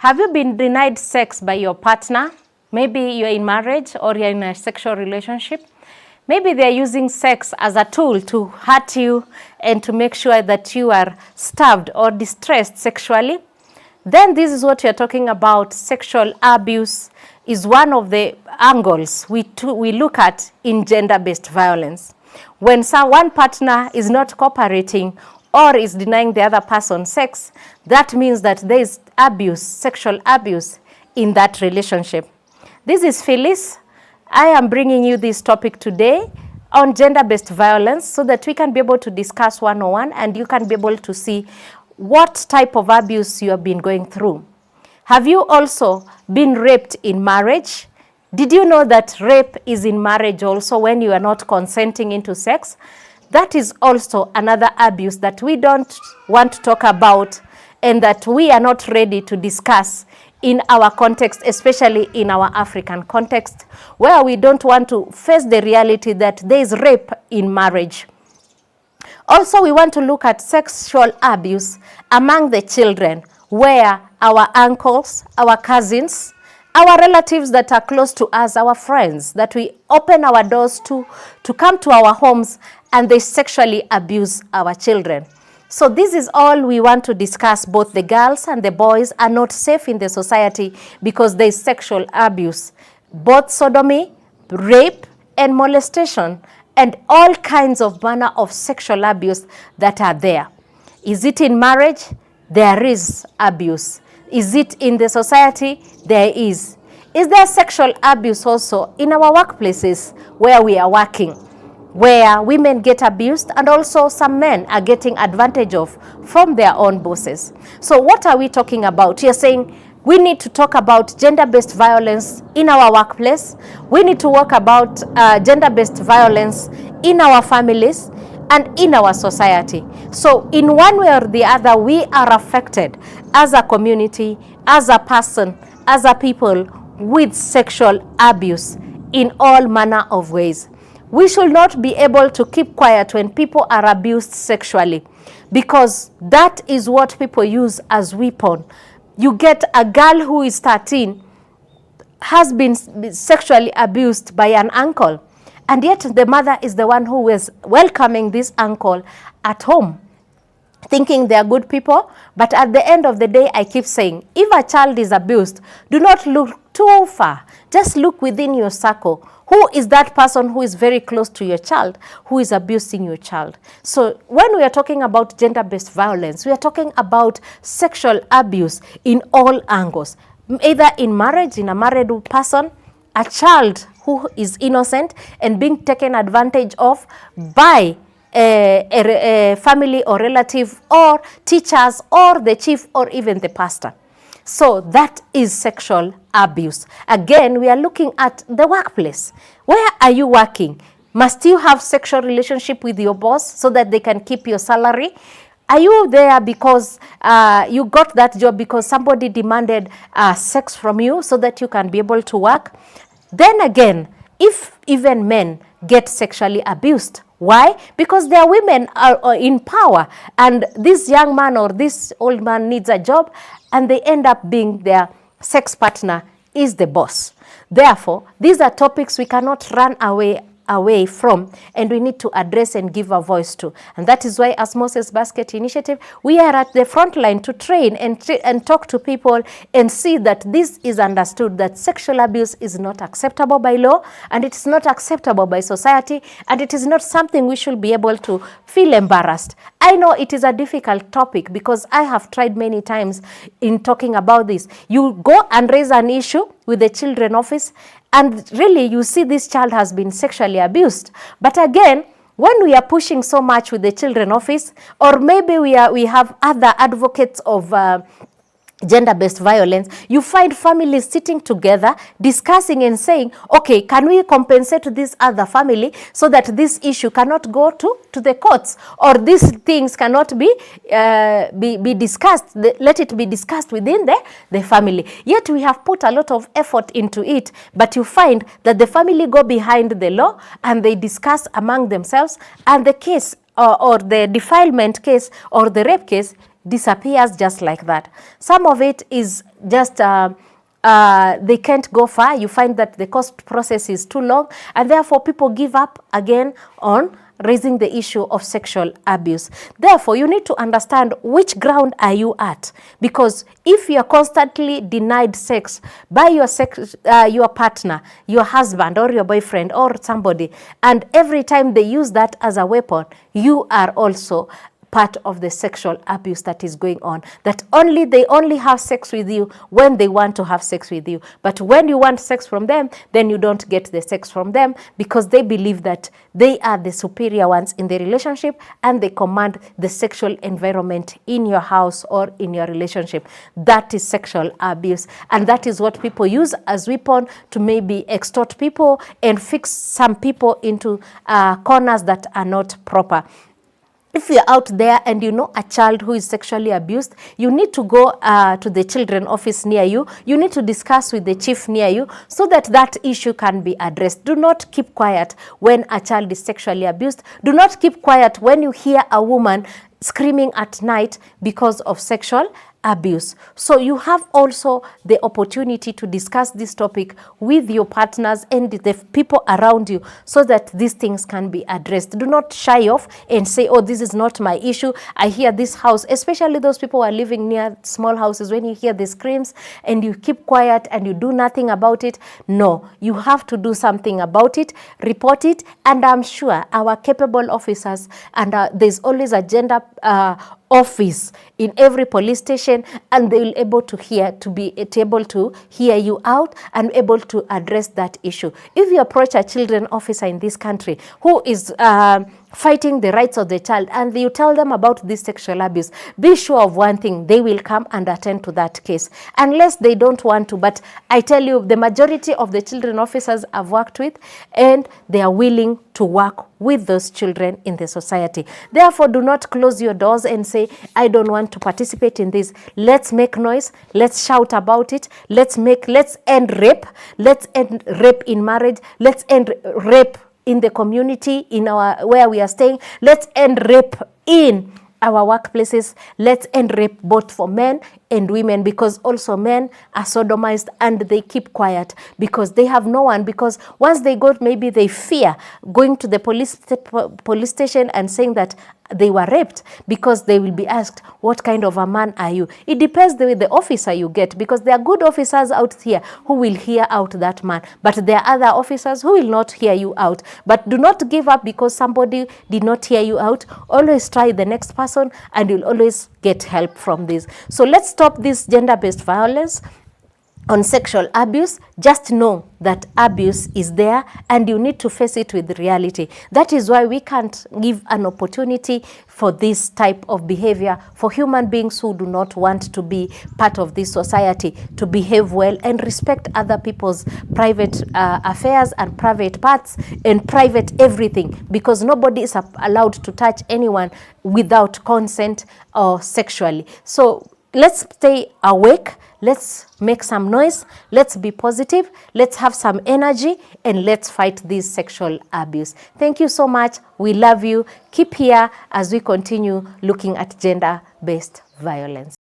Have you been denied sex by your partner? Maybe you're in marriage or you're in a sexual relationship. Maybe they're using sex as a tool to hurt you and to make sure that you are starved or distressed sexually. Then this is what you're talking about. Sexual abuse is one of the angles we look at in gender-based violence. When one partner is not cooperating or is denying the other person sex, that means that there is abuse, sexual abuse in that relationship. This is Phyllis. I am bringing you this topic today on gender-based violence so that we can be able to discuss one-on-one and you can be able to see what type of abuse you have been going through. Have you also been raped in marriage? Did you know that rape is in marriage also when you are not consenting into sex? That is also another abuse that we don't want to talk about and that we are not ready to discuss in our context, especially in our African context, where we don't want to face the reality that there is rape in marriage. Also, we want to look at sexual abuse among the children, where our uncles, our cousins, our relatives that are close to us, our friends, that we open our doors to come to our homes and they sexually abuse our children. So this is all we want to discuss. Both the girls and the boys are not safe in the society because there is sexual abuse. Both sodomy, rape, and molestation, and all kinds of manner of sexual abuse that are there. Is it in marriage? There is abuse. Is it in the society? There is. Is there sexual abuse also in our workplaces where we are working, where women get abused and also some men are getting advantage of from their own bosses? So what are we talking about? You're saying we need to talk about gender-based violence in our workplace. We need to talk about gender-based violence in our families and in our society. So in one way or the other, we are affected as a community, as a person, as a people with sexual abuse in all manner of ways. We should not be able to keep quiet when people are abused sexually, because that is what people use as weapon. You get a girl who is 13, has been sexually abused by an uncle, and yet the mother is the one who is welcoming this uncle at home, thinking they are good people. But at the end of the day, I keep saying, if a child is abused, do not look too far. Just look within your circle. Who is that person who is very close to your child, who is abusing your child? So when we are talking about gender-based violence, we are talking about sexual abuse in all angles, either in marriage, in a married person, a child who is innocent and being taken advantage of by a family or relative or teachers or the chief or even the pastor. So that is sexual abuse. Again, we are looking at the workplace. Where are you working? Must you have sexual relationship with your boss so that they can keep your salary? Are you there because you got that job because somebody demanded sex from you so that you can be able to work? Then again, if even men get sexually abused, why? Because their women are in power and this young man or this old man needs a job and they end up being their sex partner is the boss. Therefore, these are topics we cannot run away from, and we need to address and give a voice to. And that is why as Moses Basket Initiative, we are at the front line to train and talk to people and see that this is understood, that sexual abuse is not acceptable by law and it is not acceptable by society, and it is not something we should be able to feel embarrassed. I know it is a difficult topic because I have tried many times in talking about this. You go and raise an issue with the children office and really you see this child has been sexually abused. But again, when we are pushing so much with the children office, or maybe we have other advocates of gender-based violence, you find families sitting together discussing and saying, okay, can we compensate this other family so that this issue cannot go to the courts, or these things cannot be discussed, let it be discussed within the family. Yet we have put a lot of effort into it, but you find that the family go behind the law and they discuss among themselves, and the case or the defilement case or the rape case disappears just like that. Some of it is just they can't go far. You find that the court process is too long, and therefore people give up again on raising the issue of sexual abuse. Therefore, you need to understand which ground are you at, because if you are constantly denied sex by your partner, your husband or your boyfriend or somebody, and every time they use that as a weapon, you are also part of the sexual abuse that is going on, that they only have sex with you when they want to have sex with you. But when you want sex from them, then you don't get the sex from them, because they believe that they are the superior ones in the relationship and they command the sexual environment in your house or in your relationship. That is sexual abuse, and that is what people use as weapon to maybe extort people and fix some people into corners that are not proper. If you're out there and you know a child who is sexually abused, you need to go to the children office near you. You need to discuss with the chief near you so that that issue can be addressed. Do not keep quiet when a child is sexually abused. Do not keep quiet when you hear a woman screaming at night because of sexual abuse. So you have also the opportunity to discuss this topic with your partners and the people around you so that these things can be addressed. Do not shy off and say, oh, this is not my issue. I hear this house, especially those people who are living near small houses, when you hear the screams and you keep quiet and you do nothing about it. No, you have to do something about it, report it, and I'm sure our capable officers, and there's always a gender office in every police station, and they will be able to hear you out and able to address that issue. If you approach a children officer in this country who is fighting the rights of the child and you tell them about this sexual abuse, be sure of one thing: they will come and attend to that case, unless they don't want to. But I tell you, the majority of the children officers I've worked with, and they are willing to work with those children in the society. Therefore, do not close your doors and say, I don't want to participate in this. Let's make noise. Let's shout about it. Let's end rape. Let's end rape in marriage. Let's end rape in the community, where we are staying. Let's end rape in our workplaces. Let's end rape both for men and women, because also men are sodomized and they keep quiet because they have no one. Because once they go, maybe they fear going to the police station and saying that they were raped, because they will be asked, what kind of a man are you? It depends the officer you get, because there are good officers out here who will hear out that man, but there are other officers who will not hear you out. But do not give up because somebody did not hear you out. Always try the next person and you'll always get help from this. So let's stop this gender-based violence on sexual abuse. Just know that abuse is there and you need to face it with reality. That is why we can't give an opportunity for this type of behavior for human beings who do not want to be part of this society, to behave well and respect other people's private affairs and private parts and private everything, because nobody is allowed to touch anyone without consent or sexually. So let's stay awake. Let's make some noise. Let's be positive. Let's have some energy and let's fight this sexual abuse. Thank you so much. We love you. Keep here as we continue looking at gender-based violence.